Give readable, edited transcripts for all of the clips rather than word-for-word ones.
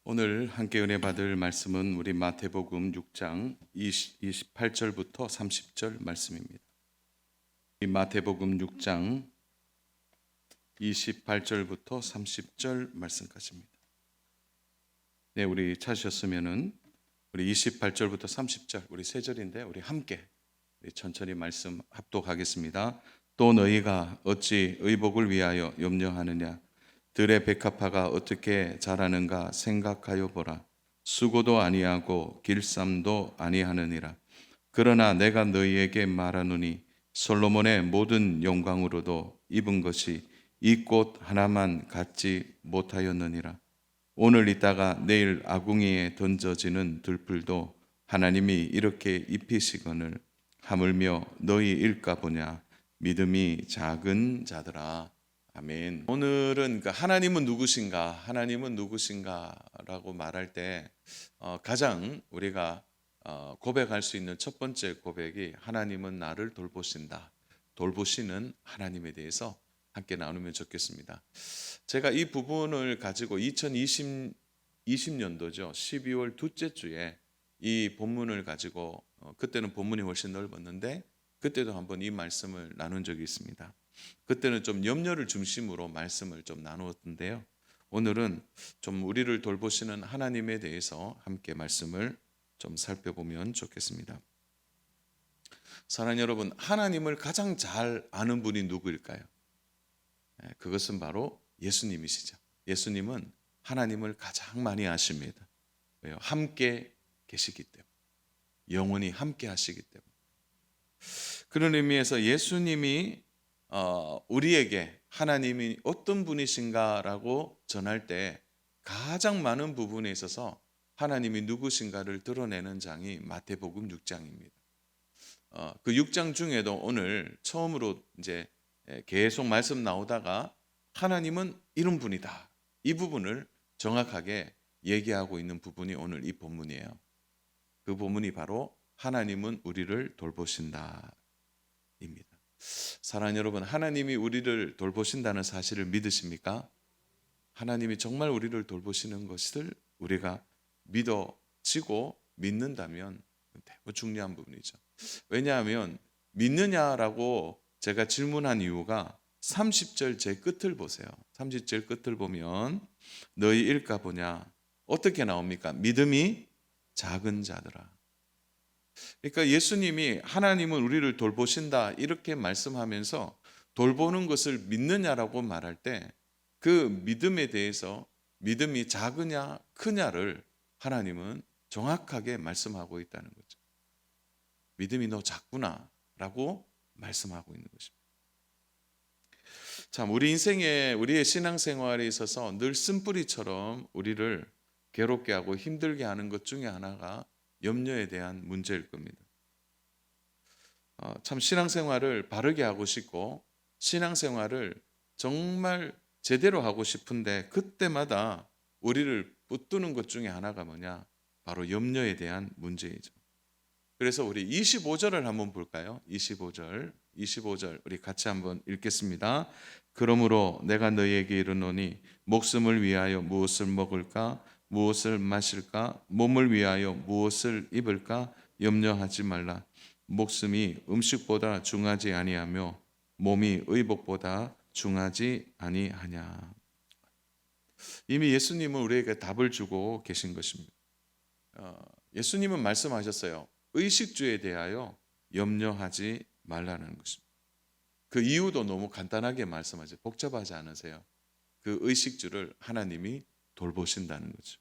오늘 함께 은혜 받을 말씀은 우리 마태복음 6장 28절부터 30절 말씀입니다. 이 마태복음 6장 28절부터 30절 말씀까지입니다. 네, 우리 찾으셨으면은 우리 28절부터 30절 우리 세 절인데 우리 함께 천천히 말씀 합독하겠습니다. 또 너희가 어찌 의복을 위하여 염려하느냐? 들의 백합화가 어떻게 자라는가 생각하여 보라. 수고도 아니하고 길쌈도 아니하느니라. 그러나 내가 너희에게 말하노니 솔로몬의 모든 영광으로도 입은 것이 이 꽃 하나만 갖지 못하였느니라. 오늘 있다가 내일 아궁이에 던져지는 들풀도 하나님이 이렇게 입히시거늘 하물며 너희 일까 보냐. 믿음이 작은 자들아. 아멘. 오늘은 하나님은 누구신가? 하나님은 누구신가라고 말할 때 가장 우리가 고백할 수 있는 첫 번째 고백이 하나님은 나를 돌보신다. 돌보시는 하나님에 대해서 함께 나누면 좋겠습니다. 제가 이 부분을 가지고 2020년도죠. 12월 둘째 주에 이 본문을 가지고 그때는 본문이 훨씬 넓었는데 그때도 한번 이 말씀을 나눈 적이 있습니다. 그때는 좀 염려를 중심으로 말씀을 좀 나누었는데요. 오늘은 좀 우리를 돌보시는 하나님에 대해서 함께 말씀을 좀 살펴보면 좋겠습니다. 사랑하는 여러분, 하나님을 가장 잘 아는 분이 누구일까요? 그것은 바로 예수님이시죠. 예수님은 하나님을 가장 많이 아십니다. 왜요? 함께 계시기 때문에. 영원히 함께 하시기 때문에. 그런 의미에서 예수님이 우리에게 하나님이 어떤 분이신가라고 전할 때 가장 많은 부분에 있어서 하나님이 누구신가를 드러내는 장이 마태복음 6장입니다. 그 6장 중에도 오늘 처음으로 이제 계속 말씀 나오다가 하나님은 이런 분이다. 이 부분을 정확하게 얘기하고 있는 부분이 오늘 이 본문이에요. 그 본문이 바로 하나님은 우리를 돌보신다 입니다. 사랑하는 여러분, 하나님이 우리를 돌보신다는 사실을 믿으십니까? 하나님이 정말 우리를 돌보시는 것을 우리가 믿어지고 믿는다면 매우 중요한 부분이죠. 왜냐하면 믿느냐라고 제가 질문한 이유가 30절 제 끝을 보세요. 30절 끝을 보면 너희 일까 보냐. 어떻게 나옵니까? 믿음이 작은 자들아. 그러니까 예수님이 하나님은 우리를 돌보신다 이렇게 말씀하면서 돌보는 것을 믿느냐라고 말할 때 그 믿음에 대해서 믿음이 작으냐 크냐를 하나님은 정확하게 말씀하고 있다는 거죠. 믿음이 너 작구나 라고 말씀하고 있는 것입니다. 참, 우리 인생에 우리의 신앙생활에 있어서 늘 쓴뿌리처럼 우리를 괴롭게 하고 힘들게 하는 것 중에 하나가 염려에 대한 문제일 겁니다. 참 신앙생활을 바르게 하고 싶고 신앙생활을 정말 제대로 하고 싶은데 그때마다 우리를 붙드는 것 중에 하나가 뭐냐? 바로 염려에 대한 문제이죠. 그래서 우리 25절을 한번 볼까요? 25절 우리 같이 한번 읽겠습니다. 그러므로 내가 너희에게 이르노니 목숨을 위하여 무엇을 먹을까? 무엇을 마실까? 몸을 위하여 무엇을 입을까? 염려하지 말라. 목숨이 음식보다 중하지 아니하며 몸이 의복보다 중하지 아니하냐. 이미 예수님은 우리에게 답을 주고 계신 것입니다. 예수님은 말씀하셨어요. 의식주에 대하여 염려하지 말라는 것입니다. 그 이유도 너무 간단하게 말씀하세요. 복잡하지 않으세요. 그 의식주를 하나님이 돌보신다는 거죠.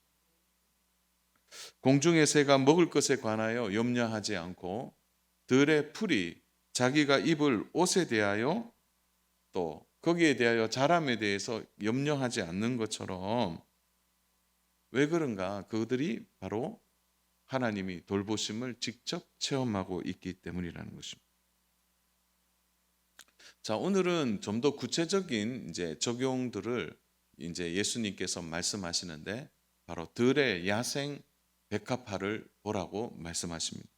공중의 새가 먹을 것에 관하여 염려하지 않고 들의 풀이 자기가 입을 옷에 대하여 또 거기에 대하여 자람에 대해서 염려하지 않는 것처럼 왜 그런가? 그들이 바로 하나님이 돌보심을 직접 체험하고 있기 때문이라는 것입니다. 자, 오늘은 좀 더 구체적인 이제 적용들을 이제 예수님께서 말씀하시는데 바로 들의 야생 백합화를 보라고 말씀하십니다.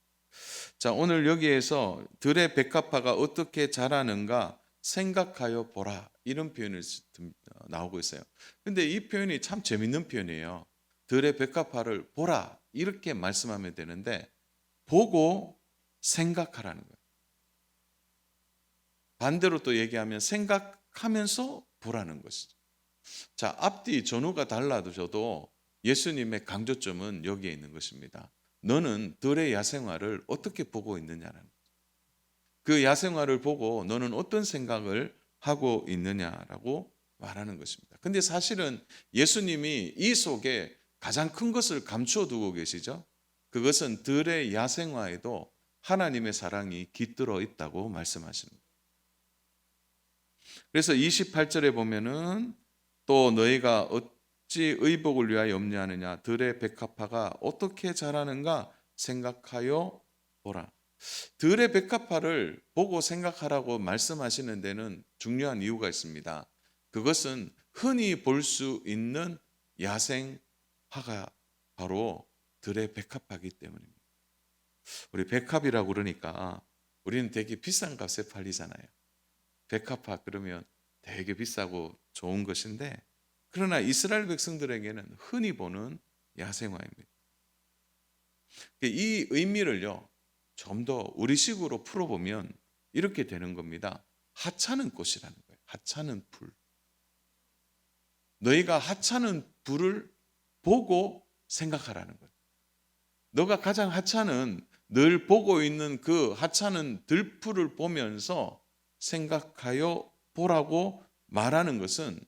자, 오늘 여기에서 들의 백합화가 어떻게 자라는가 생각하여 보라 이런 표현이 나오고 있어요. 근데 이 표현이 참 재밌는 표현이에요. 들의 백합화를 보라 이렇게 말씀하면 되는데 보고 생각하라는 거예요. 반대로 또 얘기하면 생각하면서 보라는 것이죠. 자, 앞뒤 전후가 달라져도 예수님의 강조점은 여기에 있는 것입니다. 너는 들의 야생화를 어떻게 보고 있느냐라는 거죠. 그 야생화를 보고 너는 어떤 생각을 하고 있느냐라고 말하는 것입니다. 근데 사실은 예수님이 이 속에 가장 큰 것을 감추어 두고 계시죠. 그것은 들의 야생화에도 하나님의 사랑이 깃들어 있다고 말씀하십니다. 그래서 28절에 보면은 또 너희가 어찌 의복을 위하여 염려하느냐 들의 백합화가 어떻게 자라는가 생각하여 보라. 들의 백합화를 보고 생각하라고 말씀하시는 데는 중요한 이유가 있습니다. 그것은 흔히 볼 수 있는 야생화가 바로 들의 백합화이기 때문입니다. 우리 백합이라고 그러니까 우리는 되게 비싼 값에 팔리잖아요. 백합화 그러면 되게 비싸고 좋은 것인데 그러나 이스라엘 백성들에게는 흔히 보는 야생화입니다. 이 의미를요 좀 더 우리식으로 풀어보면 이렇게 되는 겁니다. 하찮은 꽃이라는 거예요. 하찮은 풀. 너희가 하찮은 불을 보고 생각하라는 거예요. 너가 가장 하찮은 늘 보고 있는 그 하찮은 들풀을 보면서 생각하여 보라고 말하는 것은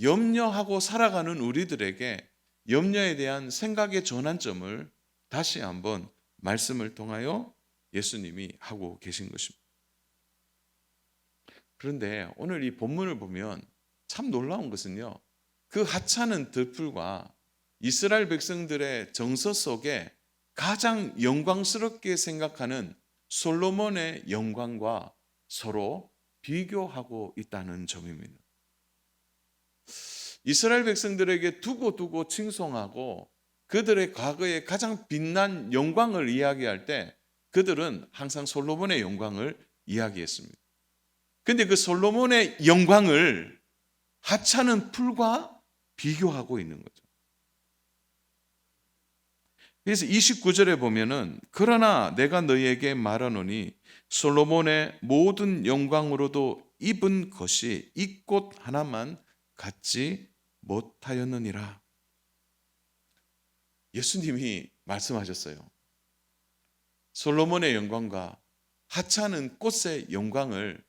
염려하고 살아가는 우리들에게 염려에 대한 생각의 전환점을 다시 한번 말씀을 통하여 예수님이 하고 계신 것입니다. 그런데 오늘 이 본문을 보면 참 놀라운 것은요. 그 하찮은 들풀과 이스라엘 백성들의 정서 속에 가장 영광스럽게 생각하는 솔로몬의 영광과 서로 비교하고 있다는 점입니다. 이스라엘 백성들에게 두고 칭송하고 그들의 과거에 가장 빛난 영광을 이야기할 때 그들은 항상 솔로몬의 영광을 이야기했습니다. 근데 그 솔로몬의 영광을 하찮은 풀과 비교하고 있는 거죠. 그래서 29절에 보면은 그러나 내가 너희에게 말하노니 솔로몬의 모든 영광으로도 입은 것이 이 꽃 하나만 갖지 못하였느니라. 예수님이 말씀하셨어요. 솔로몬의 영광과 하찮은 꽃의 영광을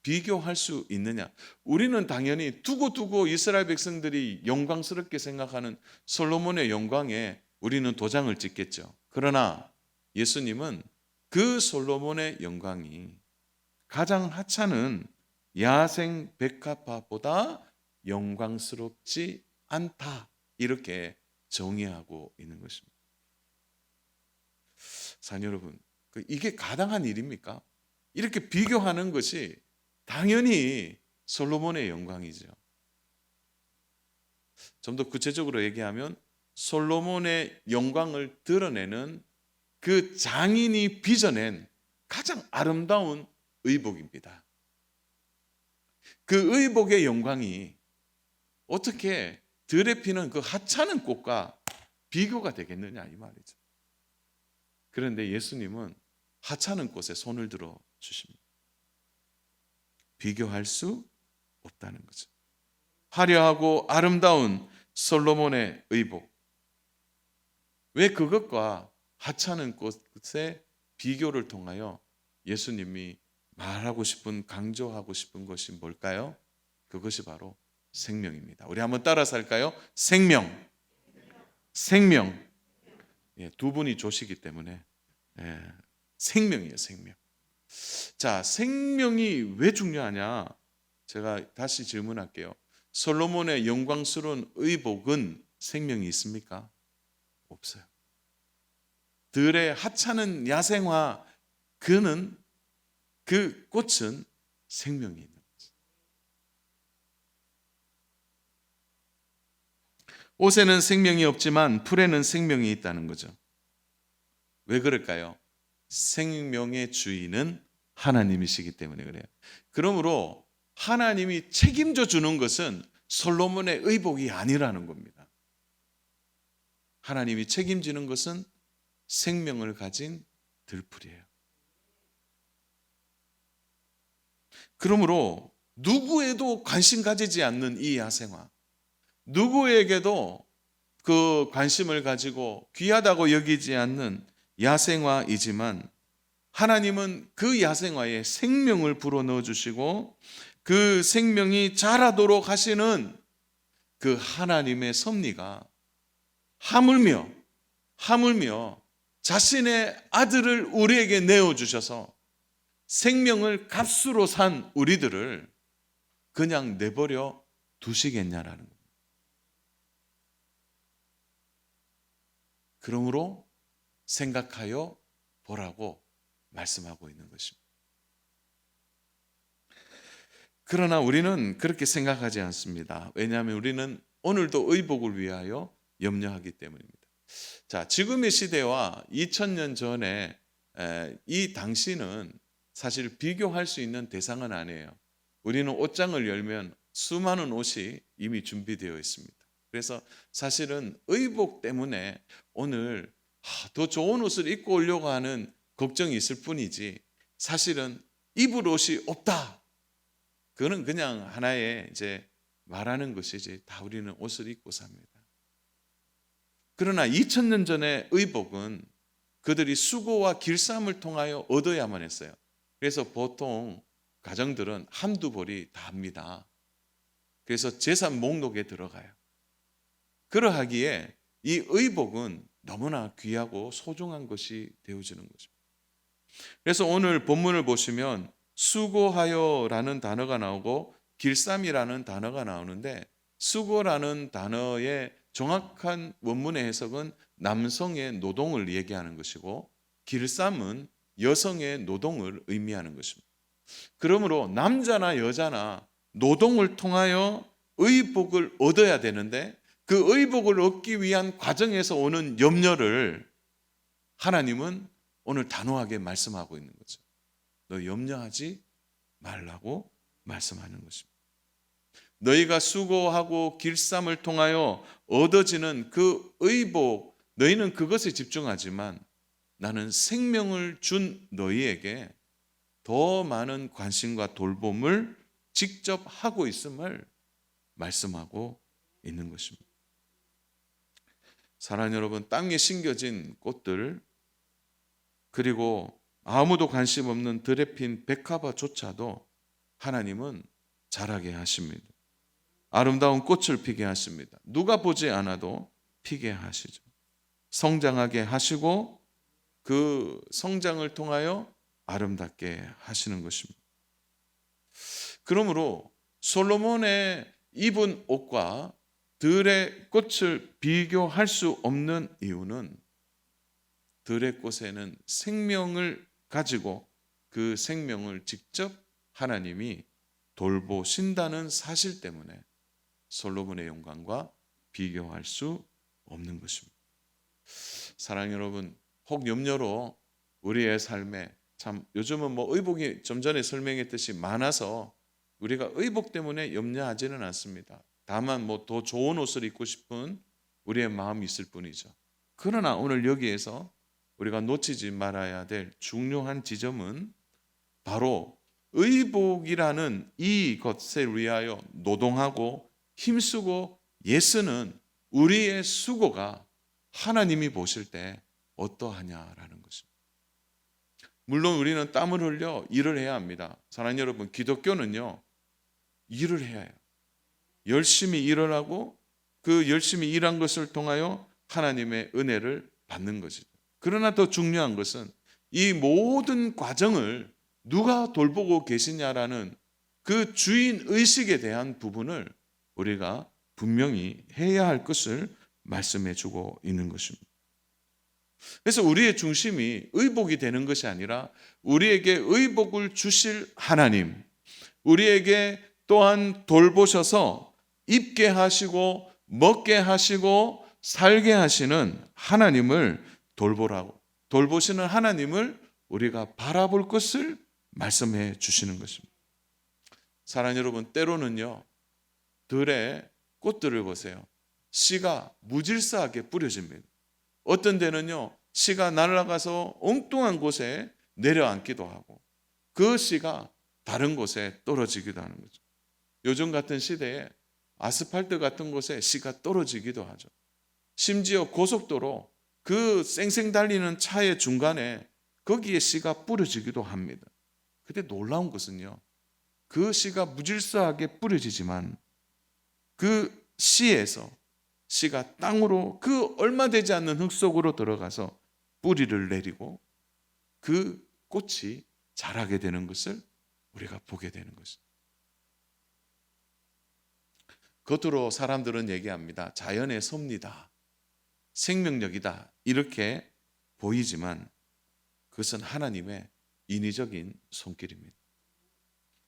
비교할 수 있느냐? 우리는 당연히 두고 이스라엘 백성들이 영광스럽게 생각하는 솔로몬의 영광에 우리는 도장을 찍겠죠. 그러나 예수님은 그 솔로몬의 영광이 가장 하찮은 야생 백합화보다 영광스럽지 않다. 이렇게 정의하고 있는 것입니다. 사랑 여러분, 이게 가당한 일입니까? 이렇게 비교하는 것이 당연히 솔로몬의 영광이죠. 좀 더 구체적으로 얘기하면 솔로몬의 영광을 드러내는 그 장인이 빚어낸 가장 아름다운 의복입니다. 그 의복의 영광이 어떻게 들에 피는 그 하찮은 꽃과 비교가 되겠느냐 이 말이죠. 그런데 예수님은 하찮은 꽃에 손을 들어 주십니다. 비교할 수 없다는 거죠. 화려하고 아름다운 솔로몬의 의복. 왜 그것과 하찮은 꽃의 비교를 통하여 예수님이 말하고 싶은, 강조하고 싶은 것이 뭘까요? 그것이 바로 생명입니다. 우리 한번 따라서 할까요? 생명. 예, 두 분이 조시기 때문에 생명이에요, 생명. 자, 생명이 왜 중요하냐? 제가 다시 질문할게요. 솔로몬의 영광스러운 의복은 생명이 있습니까? 없어요. 들의 하찮은 야생화 그 꽃은 생명이 있는 거죠. 옷에는 생명이 없지만 풀에는 생명이 있다는 거죠. 왜 그럴까요? 생명의 주인은 하나님이시기 때문에 그래요. 그러므로 하나님이 책임져 주는 것은 솔로몬의 의복이 아니라는 겁니다. 하나님이 책임지는 것은 생명을 가진 들풀이에요. 그러므로 누구에도 관심 가지지 않는 이 야생화, 누구에게도 그 관심을 가지고 귀하다고 여기지 않는 야생화이지만 하나님은 그 야생화에 생명을 불어넣어 주시고 그 생명이 자라도록 하시는 그 하나님의 섭리가 하물며 자신의 아들을 우리에게 내어주셔서 생명을 값으로 산 우리들을 그냥 내버려 두시겠냐라는 겁니다. 그러므로 생각하여 보라고 말씀하고 있는 것입니다. 그러나 우리는 그렇게 생각하지 않습니다. 왜냐하면 우리는 오늘도 의복을 위하여 염려하기 때문입니다. 자, 지금의 시대와 2000년 전에 이 당시는 사실 비교할 수 있는 대상은 아니에요. 우리는 옷장을 열면 수많은 옷이 이미 준비되어 있습니다. 그래서 사실은 의복 때문에 오늘 더 좋은 옷을 입고 오려고 하는 걱정이 있을 뿐이지 사실은 입을 옷이 없다. 그거는 그냥 하나의 이제 말하는 것이지 다 우리는 옷을 입고 삽니다. 그러나 2000년 전의 의복은 그들이 수고와 길쌈을 통하여 얻어야만 했어요. 그래서 보통 가정들은 한두 벌이 다 합니다. 그래서 재산 목록에 들어가요. 그러하기에 이 의복은 너무나 귀하고 소중한 것이 되어지는 거죠. 그래서 오늘 본문을 보시면 수고하여라는 단어가 나오고 길쌈이라는 단어가 나오는데 수고라는 단어의 정확한 원문의 해석은 남성의 노동을 얘기하는 것이고 길쌈은 여성의 노동을 의미하는 것입니다. 그러므로 남자나 여자나 노동을 통하여 의복을 얻어야 되는데 그 의복을 얻기 위한 과정에서 오는 염려를 하나님은 오늘 단호하게 말씀하고 있는 거죠. 너 염려하지 말라고 말씀하는 것입니다. 너희가 수고하고 길쌈을 통하여 얻어지는 그 의복, 너희는 그것에 집중하지만 나는 생명을 준 너희에게 더 많은 관심과 돌봄을 직접 하고 있음을 말씀하고 있는 것입니다. 사랑하는 여러분, 땅에 심겨진 꽃들 그리고 아무도 관심 없는 들에 핀 백합화조차도 하나님은 자라게 하십니다. 아름다운 꽃을 피게 하십니다. 누가 보지 않아도 피게 하시죠. 성장하게 하시고 그 성장을 통하여 아름답게 하시는 것입니다. 그러므로 솔로몬의 입은 옷과 들의 꽃을 비교할 수 없는 이유는 들의 꽃에는 생명을 가지고 그 생명을 직접 하나님이 돌보신다는 사실 때문에 솔로몬의 영광과 비교할 수 없는 것입니다. 사랑하는 여러분, 혹 염려로 우리의 삶에 참 요즘은 의복이 좀 전에 설명했듯이 많아서 우리가 의복 때문에 염려하지는 않습니다. 다만 더 좋은 옷을 입고 싶은 우리의 마음이 있을 뿐이죠. 그러나 오늘 여기에서 우리가 놓치지 말아야 될 중요한 지점은 바로 의복이라는 이것을 위하여 노동하고 힘쓰고 애쓰는 우리의 수고가 하나님이 보실 때 어떠하냐라는 것입니다. 물론 우리는 땀을 흘려 일을 해야 합니다. 사랑하는 여러분, 기독교는요 일을 해야 해요. 열심히 일을 하고 그 열심히 일한 것을 통하여 하나님의 은혜를 받는 것이죠. 그러나 더 중요한 것은 이 모든 과정을 누가 돌보고 계시냐라는 그 주인 의식에 대한 부분을 우리가 분명히 해야 할 것을 말씀해 주고 있는 것입니다. 그래서 우리의 중심이 의복이 되는 것이 아니라 우리에게 의복을 주실 하나님, 우리에게 또한 돌보셔서 입게 하시고 먹게 하시고 살게 하시는 하나님을 돌보시는 하나님을 우리가 바라볼 것을 말씀해 주시는 것입니다. 사랑하는 여러분, 때로는요 들의 꽃들을 보세요. 씨가 무질서하게 뿌려집니다. 어떤 데는요, 씨가 날아가서 엉뚱한 곳에 내려앉기도 하고 그 씨가 다른 곳에 떨어지기도 하는 거죠. 요즘 같은 시대에 아스팔트 같은 곳에 씨가 떨어지기도 하죠. 심지어 고속도로 그 쌩쌩 달리는 차의 중간에 거기에 씨가 뿌려지기도 합니다. 근데 놀라운 것은요, 그 씨가 무질서하게 뿌려지지만 그 씨에서 씨가 땅으로 그 얼마 되지 않는 흙 속으로 들어가서 뿌리를 내리고 그 꽃이 자라게 되는 것을 우리가 보게 되는 것입니다. 겉으로 사람들은 얘기합니다. 자연의 섭리다, 생명력이다, 이렇게 보이지만 그것은 하나님의 인위적인 손길입니다.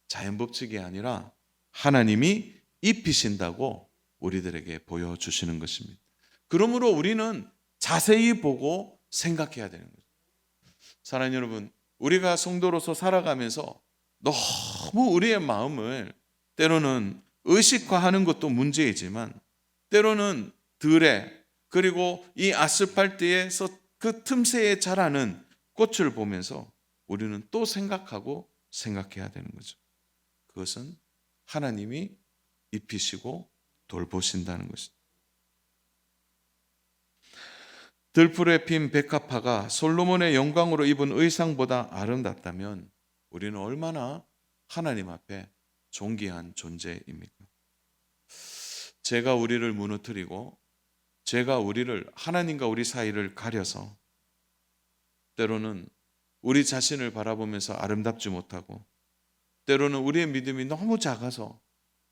자연 법칙이 아니라 하나님이 입히신다고 우리들에게 보여주시는 것입니다. 그러므로 우리는 자세히 보고 생각해야 되는 거죠. 사랑하는 여러분, 우리가 성도로서 살아가면서 너무 우리의 마음을 때로는 의식화하는 것도 문제이지만 때로는 들에, 그리고 이 아스팔트에서 그 틈새에 자라는 꽃을 보면서 우리는 또 생각하고 생각해야 되는 거죠. 그것은 하나님이 입히시고 돌보신다는 것입니다. 들풀에 핀 백합화가 솔로몬의 영광으로 입은 의상보다 아름답다면 우리는 얼마나 하나님 앞에 존귀한 존재입니까? 죄가 우리를 무너뜨리고 죄가 우리를, 하나님과 우리 사이를 가려서 때로는 우리 자신을 바라보면서 아름답지 못하고 때로는 우리의 믿음이 너무 작아서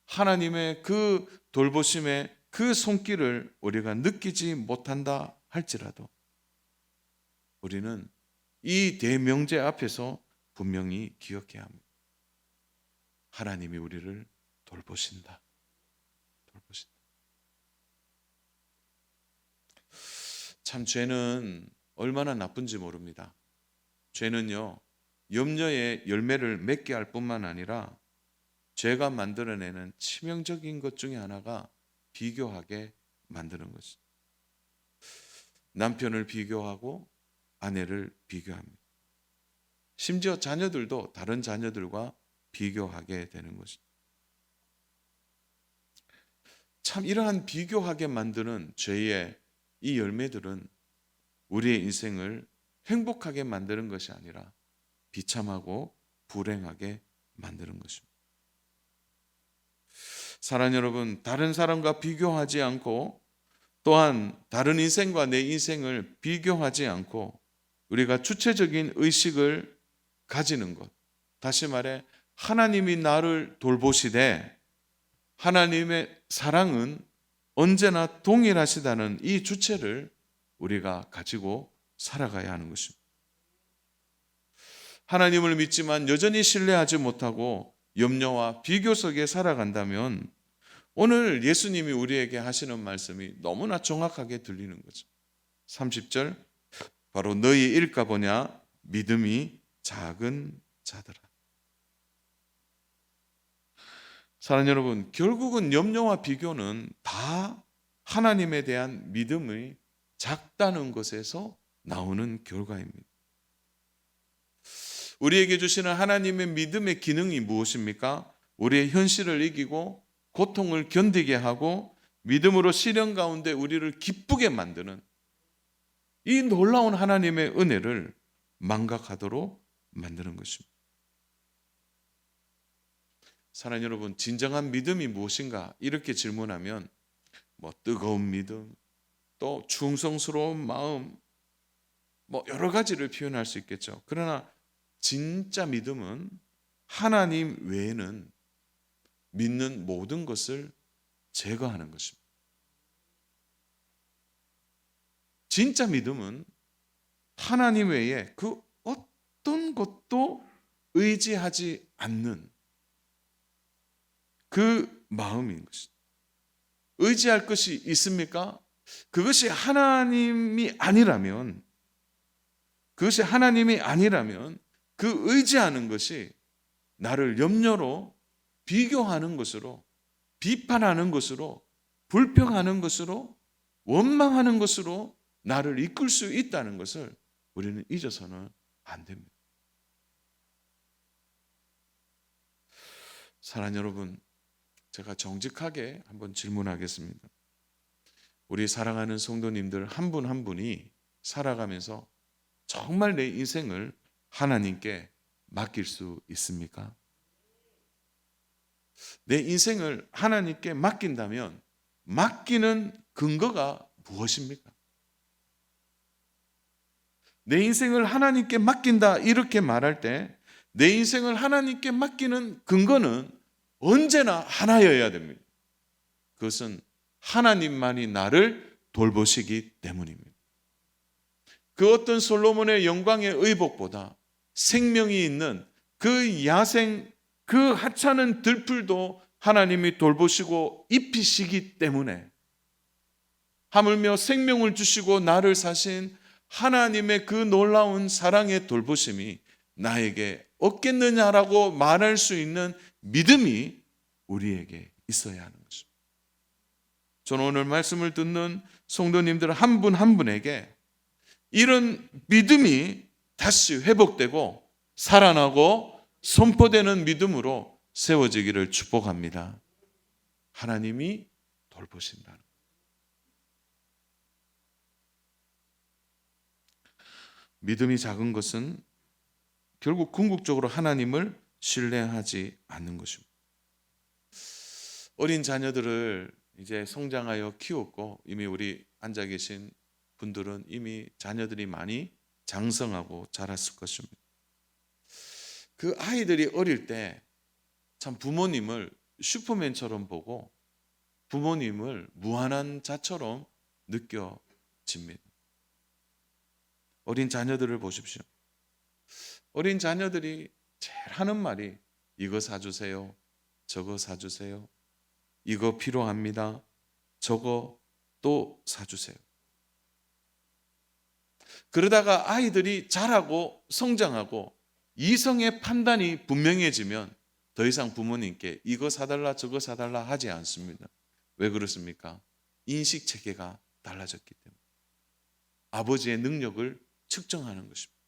하나님의 그 돌보심의 그 손길을 우리가 느끼지 못한다 할지라도 우리는 이 대명제 앞에서 분명히 기억해야 합니다. 하나님이 우리를 돌보신다. 돌보신다. 참 죄는 얼마나 나쁜지 모릅니다. 죄는요, 염려의 열매를 맺게 할 뿐만 아니라 죄가 만들어내는 치명적인 것 중에 하나가 비교하게 만드는 것입니다. 남편을 비교하고 아내를 비교합니다. 심지어 자녀들도 다른 자녀들과 비교하게 되는 것입니다. 참 이러한 비교하게 만드는 죄의 이 열매들은 우리의 인생을 행복하게 만드는 것이 아니라 비참하고 불행하게 만드는 것입니다. 사랑하는 여러분, 다른 사람과 비교하지 않고 또한 다른 인생과 내 인생을 비교하지 않고 우리가 주체적인 의식을 가지는 것, 다시 말해 하나님이 나를 돌보시되 하나님의 사랑은 언제나 동일하시다는 이 주체를 우리가 가지고 살아가야 하는 것입니다. 하나님을 믿지만 여전히 신뢰하지 못하고 염려와 비교 속에 살아간다면 오늘 예수님이 우리에게 하시는 말씀이 너무나 정확하게 들리는 거죠. 30절, 바로 너희 일까 보냐 믿음이 작은 자들아. 사랑하는 여러분, 결국은 염려와 비교는 다 하나님에 대한 믿음이 작다는 것에서 나오는 결과입니다. 우리에게 주시는 하나님의 믿음의 기능이 무엇입니까? 우리의 현실을 이기고 고통을 견디게 하고 믿음으로 시련 가운데 우리를 기쁘게 만드는 이 놀라운 하나님의 은혜를 망각하도록 만드는 것입니다. 사랑하는 여러분, 진정한 믿음이 무엇인가? 이렇게 질문하면 뜨거운 믿음, 또 충성스러운 마음, 여러 가지를 표현할 수 있겠죠. 그러나 진짜 믿음은 하나님 외에는 믿는 모든 것을 제거하는 것입니다. 진짜 믿음은 하나님 외에 그 어떤 것도 의지하지 않는 그 마음인 것입니다. 의지할 것이 있습니까? 그것이 하나님이 아니라면 그 의지하는 것이 나를 염려로 비교하는 것으로, 비판하는 것으로, 불평하는 것으로, 원망하는 것으로 나를 이끌 수 있다는 것을 우리는 잊어서는 안 됩니다. 사랑하는 여러분, 제가 정직하게 한번 질문하겠습니다. 우리 사랑하는 성도님들 한 분 한 분이 살아가면서 정말 내 인생을 하나님께 맡길 수 있습니까? 내 인생을 하나님께 맡긴다면 맡기는 근거가 무엇입니까? 내 인생을 하나님께 맡긴다 이렇게 말할 때 내 인생을 하나님께 맡기는 근거는 언제나 하나여야 됩니다. 그것은 하나님만이 나를 돌보시기 때문입니다. 그 어떤 솔로몬의 영광의 의복보다 생명이 있는 그 야생, 그 하찮은 들풀도 하나님이 돌보시고 입히시기 때문에 하물며 생명을 주시고 나를 사신 하나님의 그 놀라운 사랑의 돌보심이 나에게 없겠느냐라고 말할 수 있는 믿음이 우리에게 있어야 하는 것입니다. 저는 오늘 말씀을 듣는 성도님들 한 분 한 분에게 이런 믿음이 다시 회복되고 살아나고 선포되는 믿음으로 세워지기를 축복합니다. 하나님이 돌보신다는 것. 믿음이 작은 것은 결국 궁극적으로 하나님을 신뢰하지 않는 것입니다. 어린 자녀들을 이제 성장하여 키웠고 이미 우리 앉아 계신 분들은 이미 자녀들이 많이 장성하고 자랐을 것입니다. 그 아이들이 어릴 때 참 부모님을 슈퍼맨처럼 보고 부모님을 무한한 자처럼 느껴집니다. 어린 자녀들을 보십시오. 어린 자녀들이 제일 하는 말이 이거 사주세요. 저거 사주세요. 이거 필요합니다. 저거 또 사주세요. 그러다가 아이들이 자라고 성장하고 이성의 판단이 분명해지면 더 이상 부모님께 이거 사달라 저거 사달라 하지 않습니다. 왜 그렇습니까? 인식 체계가 달라졌기 때문에. 아버지의 능력을 측정하는 것입니다.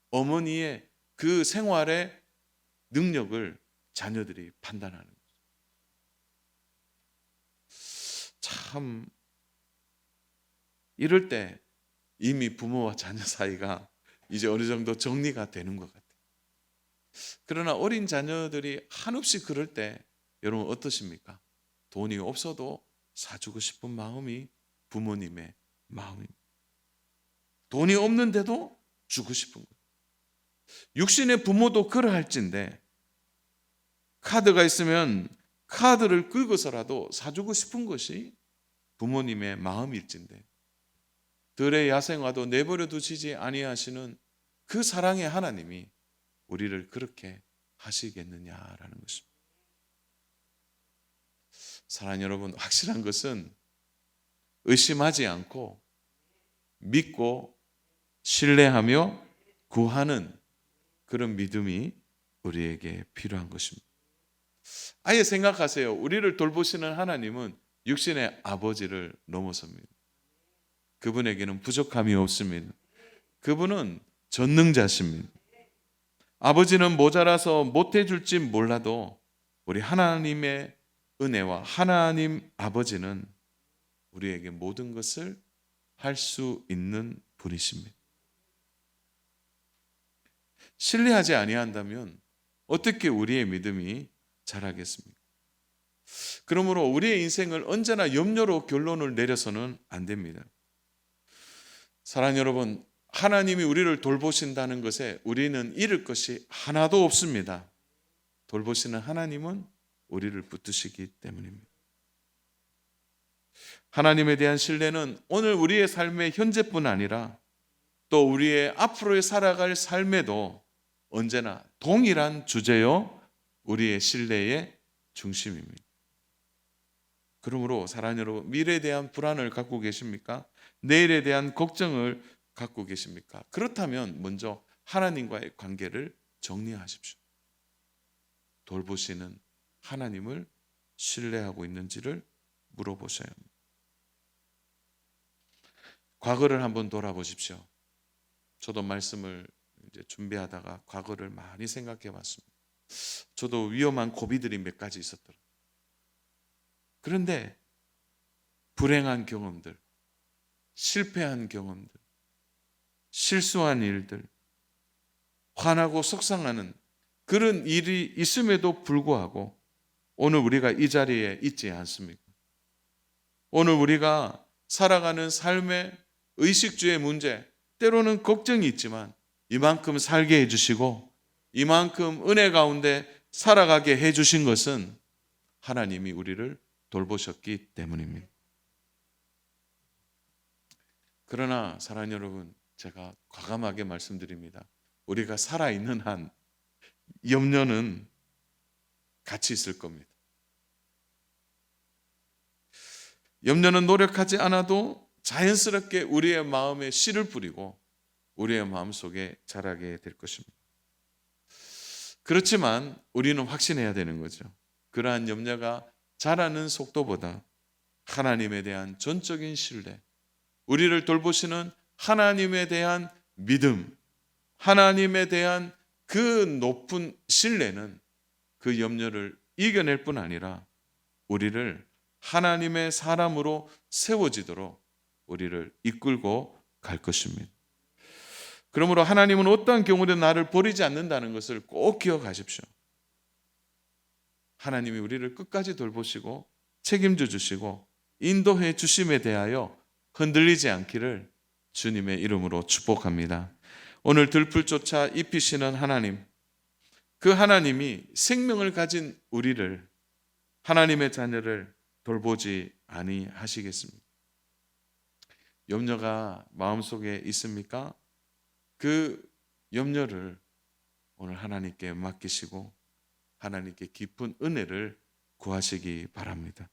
어머니의 그 생활의 능력을 자녀들이 판단하는 거죠. 참 이럴 때 이미 부모와 자녀 사이가 이제 어느 정도 정리가 되는 것 같아요. 그러나 어린 자녀들이 한없이 그럴 때 여러분 어떠십니까? 돈이 없어도 사주고 싶은 마음이 부모님의 마음입니다. 돈이 없는데도 주고 싶은 거예요. 육신의 부모도 그러할진데 카드가 있으면 카드를 긁어서라도 사주고 싶은 것이 부모님의 마음일진데 들의 야생화도 내버려 두시지 아니하시는 그 사랑의 하나님이 우리를 그렇게 하시겠느냐라는 것입니다. 사랑하는 여러분, 확실한 것은 의심하지 않고 믿고 신뢰하며 구하는 그런 믿음이 우리에게 필요한 것입니다. 아예 생각하세요. 우리를 돌보시는 하나님은 육신의 아버지를 넘어섭니다. 그분에게는 부족함이 없습니다. 그분은 전능자십니다. 아버지는 모자라서 못해줄지 몰라도 우리 하나님의 은혜와 하나님 아버지는 우리에게 모든 것을 할 수 있는 분이십니다. 신뢰하지 아니한다면 어떻게 우리의 믿음이 자라겠습니까? 그러므로 우리의 인생을 언제나 염려로 결론을 내려서는 안 됩니다. 사랑하는 여러분, 하나님이 우리를 돌보신다는 것에 우리는 잃을 것이 하나도 없습니다. 돌보시는 하나님은 우리를 붙드시기 때문입니다. 하나님에 대한 신뢰는 오늘 우리의 삶의 현재뿐 아니라 또 우리의 앞으로의 살아갈 삶에도 언제나 동일한 주제요 우리의 신뢰의 중심입니다. 그러므로 사랑하는 여러분, 미래에 대한 불안을 갖고 계십니까? 내일에 대한 걱정을 갖고 계십니까? 그렇다면 먼저 하나님과의 관계를 정리하십시오. 돌보시는 하나님을 신뢰하고 있는지를 물어보셔야 합니다. 과거를 한번 돌아보십시오. 저도 말씀을 이제 준비하다가 과거를 많이 생각해 봤습니다. 저도 위험한 고비들이 몇 가지 있었더라고요. 그런데 불행한 경험들, 실패한 경험들, 실수한 일들, 화나고 속상하는 그런 일이 있음에도 불구하고 오늘 우리가 이 자리에 있지 않습니까? 오늘 우리가 살아가는 삶의 의식주의 문제, 때로는 걱정이 있지만 이만큼 살게 해주시고 이만큼 은혜 가운데 살아가게 해주신 것은 하나님이 우리를 돌보셨기 때문입니다. 그러나 사랑하는 여러분, 제가 과감하게 말씀드립니다. 우리가 살아있는 한 염려는 같이 있을 겁니다. 염려는 노력하지 않아도 자연스럽게 우리의 마음에 씨를 뿌리고 우리의 마음속에 자라게 될 것입니다. 그렇지만 우리는 확신해야 되는 거죠. 그러한 염려가 자라는 속도보다 하나님에 대한 전적인 신뢰, 우리를 돌보시는 하나님에 대한 믿음, 하나님에 대한 그 높은 신뢰는 그 염려를 이겨낼 뿐 아니라 우리를 하나님의 사람으로 세워지도록 우리를 이끌고 갈 것입니다. 그러므로 하나님은 어떠한 경우에도 나를 버리지 않는다는 것을 꼭 기억하십시오. 하나님이 우리를 끝까지 돌보시고 책임져 주시고 인도해 주심에 대하여 흔들리지 않기를 주님의 이름으로 축복합니다. 오늘 들풀조차 입히시는 하나님, 그 하나님이 생명을 가진 우리를, 하나님의 자녀를 돌보지 아니하시겠습니까? 염려가 마음속에 있습니까? 그 염려를 오늘 하나님께 맡기시고 하나님께 깊은 은혜를 구하시기 바랍니다.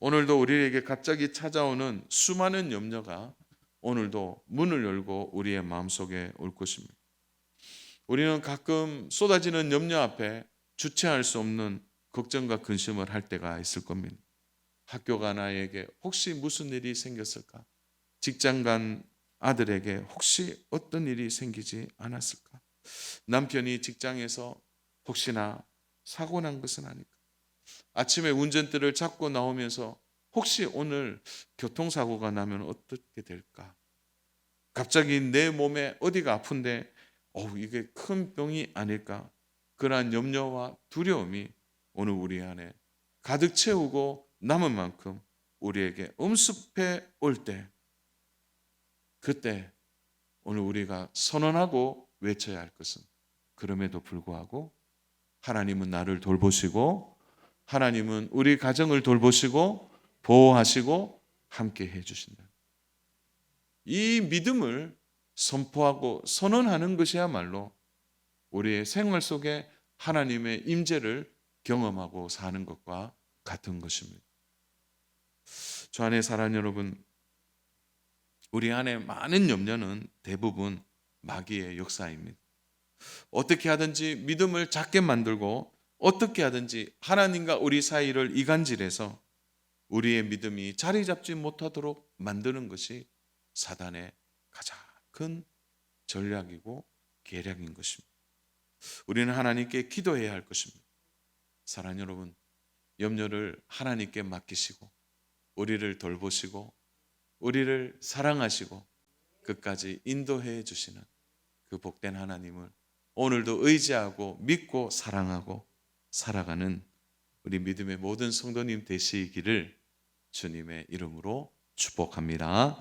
오늘도 우리에게 갑자기 찾아오는 수많은 염려가 오늘도 문을 열고 우리의 마음속에 올 것입니다. 우리는 가끔 쏟아지는 염려 앞에 주체할 수 없는 걱정과 근심을 할 때가 있을 겁니다. 학교 간 아이에게 혹시 무슨 일이 생겼을까? 직장 간 아들에게 혹시 어떤 일이 생기지 않았을까? 남편이 직장에서 혹시나 사고 난 것은 아닐까? 아침에 운전대를 잡고 나오면서 혹시 오늘 교통사고가 나면 어떻게 될까? 갑자기 내 몸에 어디가 아픈데 이게 큰 병이 아닐까? 그러한 염려와 두려움이 오늘 우리 안에 가득 채우고 남은 만큼 우리에게 엄습해 올 때, 그때 오늘 우리가 선언하고 외쳐야 할 것은, 그럼에도 불구하고 하나님은 나를 돌보시고 하나님은 우리 가정을 돌보시고 보호하시고 함께 해주신다. 이 믿음을 선포하고 선언하는 것이야말로 우리의 생활 속에 하나님의 임재를 경험하고 사는 것과 같은 것입니다. 주 안에 사랑하는 여러분, 우리 안에 많은 염려는 대부분 마귀의 역사입니다. 어떻게 하든지 믿음을 작게 만들고 어떻게 하든지 하나님과 우리 사이를 이간질해서 우리의 믿음이 자리 잡지 못하도록 만드는 것이 사단의 가장 큰 전략이고 계략인 것입니다. 우리는 하나님께 기도해야 할 것입니다. 사랑하는 여러분, 염려를 하나님께 맡기시고 우리를 돌보시고 우리를 사랑하시고 끝까지 인도해 주시는 그 복된 하나님을 오늘도 의지하고 믿고 사랑하고 살아가는 우리 믿음의 모든 성도님 되시기를 주님의 이름으로 축복합니다.